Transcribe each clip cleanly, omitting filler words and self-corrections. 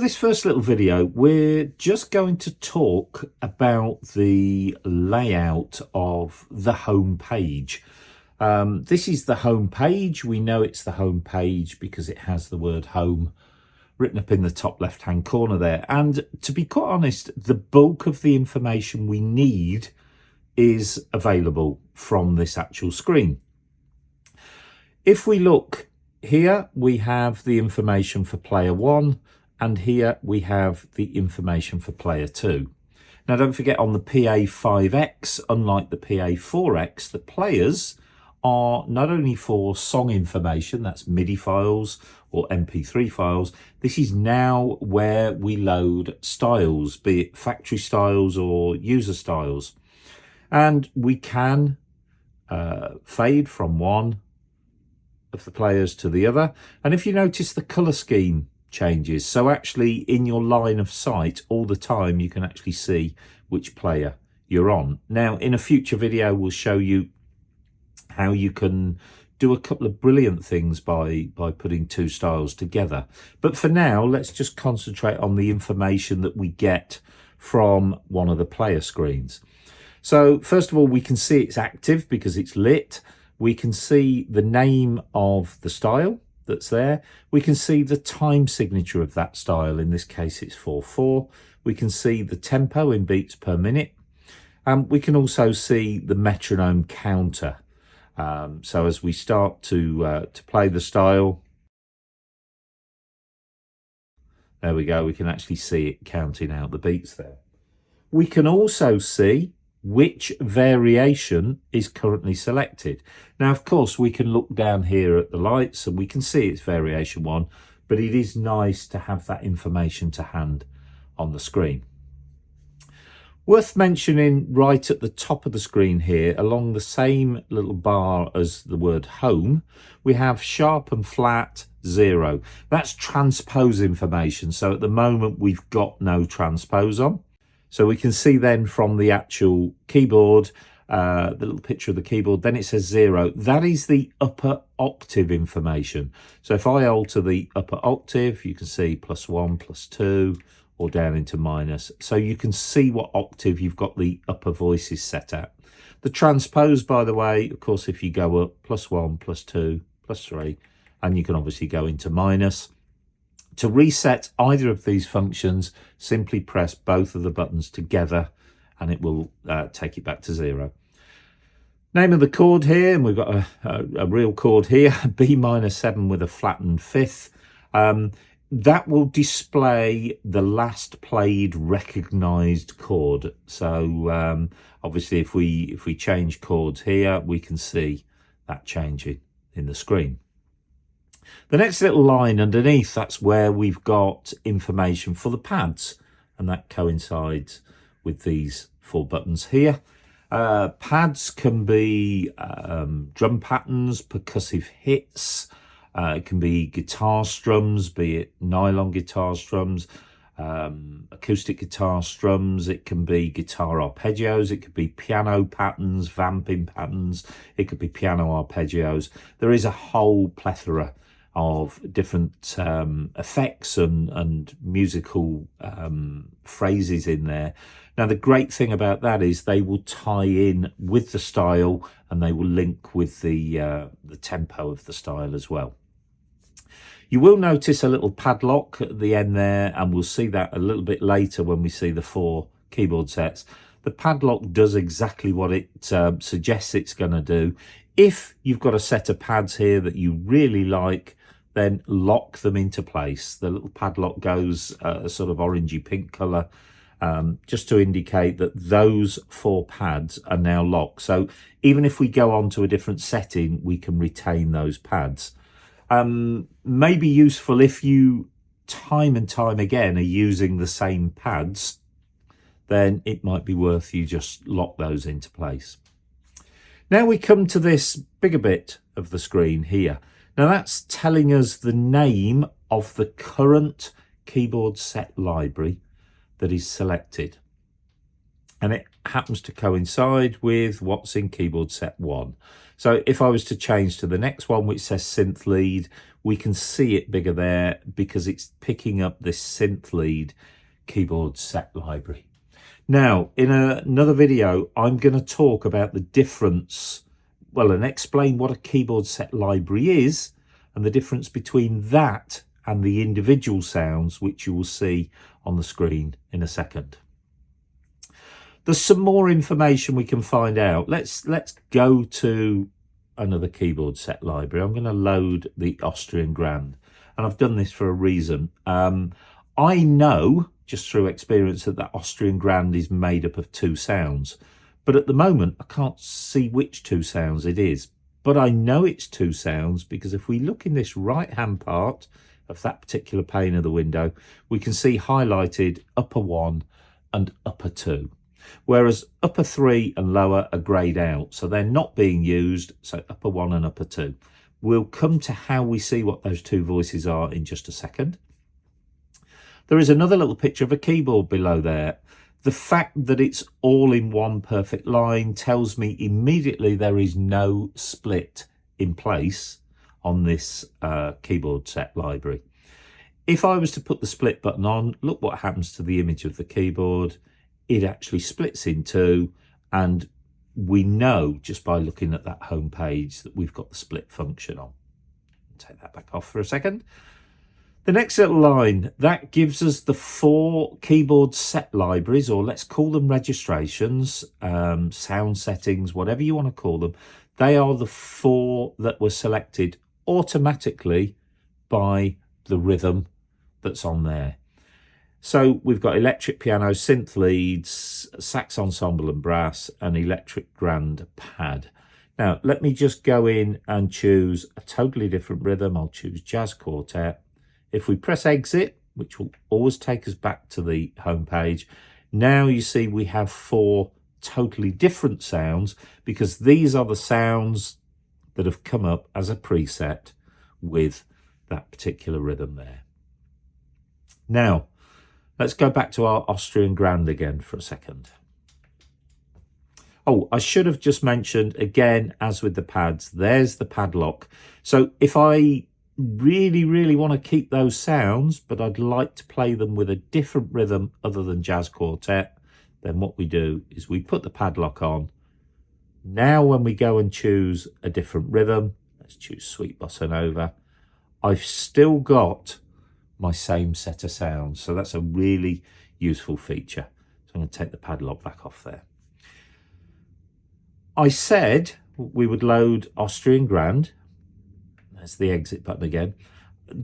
this first little video, we're just going to talk about the layout of the home page. This is the home page. We know it's the home page because it has the word home written up in the top left hand corner there. And to be quite honest, the bulk of the information we need is available from this actual screen. If we look here, we have the information for player 1, and here we have the information for player 2. Now don't forget, on the PA5X, unlike the PA4X, the players are not only for song information, that's MIDI files or MP3 files. This is now where we load styles, be it factory styles or user styles. And we can fade from one of the players to the other. And if you notice, the color scheme changes. So actually in your line of sight all the time, you can actually see which player you're on. Now, in a future video, we'll show you how you can do a couple of brilliant things by putting two styles together. But for now, let's just concentrate on the information that we get from one of the player screens. So first of all, we can see it's active because it's lit. We can see the name of the style that's there. We can see the time signature of that style. In this case, it's 4/4. We can see the tempo in beats per minute. We can also see the metronome counter. So as we start to play the style, there we go, we can actually see it counting out the beats there. We can also see which variation is currently selected. Now, of course, we can look down here at the lights and we can see it's variation 1, but it is nice to have that information to hand on the screen. Worth mentioning, right at the top of the screen here, along the same little bar as the word home, we have sharp and flat 0. That's transpose information. So at the moment, we've got no transpose on. So we can see then from the actual keyboard, the little picture of the keyboard, then it says 0. That is the upper octave information. So if I alter the upper octave, you can see +1, +2, or down into minus. So you can see what octave you've got the upper voices set at. The transpose, by the way, of course, if you go up +1, +2, +3, and you can obviously go into minus. To reset either of these functions, simply press both of the buttons together and it will take it back to 0. Name of the chord here, and we've got a real chord here, B-7 with a flattened fifth. That will display the last played recognized chord. So obviously if we change chords here, we can see that changing in the screen. The next little line underneath, that's where we've got information for the pads, and that coincides with these 4 buttons here. Pads can be drum patterns, percussive hits, it can be guitar strums, be it nylon guitar strums, acoustic guitar strums, it can be guitar arpeggios, it could be piano patterns, vamping patterns, it could be piano arpeggios. There is a whole plethora of different effects and musical phrases in there. Now, the great thing about that is they will tie in with the style and they will link with the tempo of the style as well. You will notice a little padlock at the end there, and we'll see that a little bit later when we see the 4 keyboard sets. The padlock does exactly what it suggests it's going to do. If you've got a set of pads here that you really like, then lock them into place. The little padlock goes a sort of orangey pink colour, just to indicate that those 4 pads are now locked. So even if we go on to a different setting, we can retain those pads. May be useful if you time and time again are using the same pads, then it might be worth you just lock those into place. Now we come to this bigger bit of the screen here. Now that's telling us the name of the current keyboard set library that is selected. And it happens to coincide with what's in keyboard set 1. So if I was to change to the next one, which says synth lead, we can see it bigger there because it's picking up this synth lead keyboard set library. Now, in another video, I'm going to talk about the difference, well, and explain what a keyboard set library is and the difference between that and the individual sounds, which you will see on the screen in a second. There's some more information we can find out. Let's go to another keyboard set library. I'm going to load the Austrian Grand, and I've done this for a reason. I know just through experience that Austrian Grand is made up of 2 sounds, but at the moment I can't see which 2 sounds it is. But I know it's 2 sounds because if we look in this right hand part of that particular pane of the window, we can see highlighted upper 1 and upper 2. Whereas upper 3 and lower are greyed out, so they're not being used, so upper 1 and upper 2. We'll come to how we see what those 2 voices are in just a second. There is another little picture of a keyboard below there. The fact that it's all in one perfect line tells me immediately there is no split in place on this keyboard set library. If I was to put the split button on, look what happens to the image of the keyboard. It actually splits in 2, and we know just by looking at that home page that we've got the split function on. Take that back off for a second. The next little line, that gives us the 4 keyboard set libraries, or let's call them registrations, sound settings, whatever you want to call them. They are the 4 that were selected automatically by the rhythm that's on there. So we've got electric piano, synth leads, sax ensemble and brass, and electric grand pad. Now, let me just go in and choose a totally different rhythm. I'll choose jazz quartet. If we press exit, which will always take us back to the home page, now you see we have 4 totally different sounds because these are the sounds that have come up as a preset with that particular rhythm there. Now, let's go back to our Austrian Grand again for a second. Oh, I should have just mentioned again, as with the pads, there's the padlock. So if I really want to keep those sounds, but I'd like to play them with a different rhythm other than jazz quartet, then what we do is we put the padlock on. Now when we go and choose a different rhythm, let's choose Sweet Bossa Nova, I've still got my same set of sounds. So that's a really useful feature. So I'm going to take the padlock back off there. I said we would load Austrian Grand. There's the exit button again,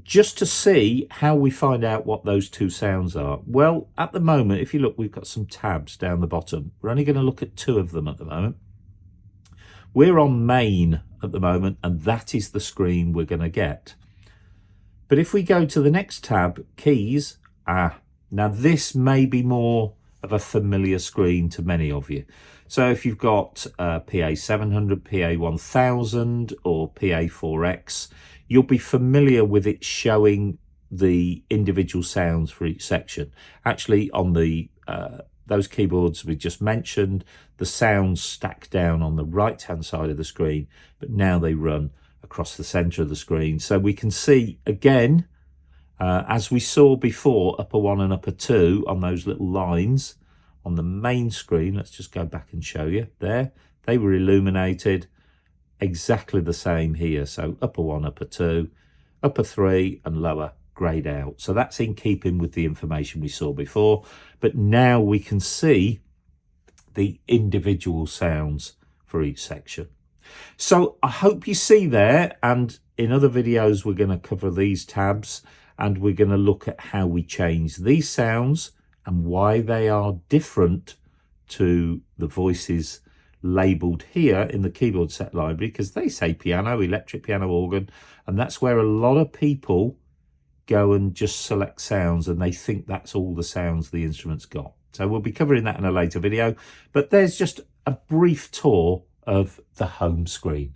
just to see how we find out what those 2 sounds are. Well, at the moment, if you look, we've got some tabs down the bottom. We're only going to look at 2 of them at the moment. We're on main at the moment, and that is the screen we're going to get. But if we go to the next tab, keys, now this may be more of a familiar screen to many of you. So if you've got PA700, PA1000 or PA4X, you'll be familiar with it showing the individual sounds for each section. Actually, on the those keyboards we just mentioned, the sounds stack down on the right hand side of the screen, but now they run across the center of the screen. So we can see again, as we saw before, upper 1 and upper 2 on those little lines on the main screen. Let's just go back and show you there. They were illuminated, exactly the same here. So upper 1, upper 2, upper 3 and lower grayed out. So that's in keeping with the information we saw before. But now we can see the individual sounds for each section. So I hope you see there, and in other videos we're going to cover these tabs and we're going to look at how we change these sounds and why they are different to the voices labelled here in the keyboard set library, because they say piano, electric piano, organ, and that's where a lot of people go and just select sounds and they think that's all the sounds the instrument's got. So we'll be covering that in a later video, but there's just a brief tour of the home screen.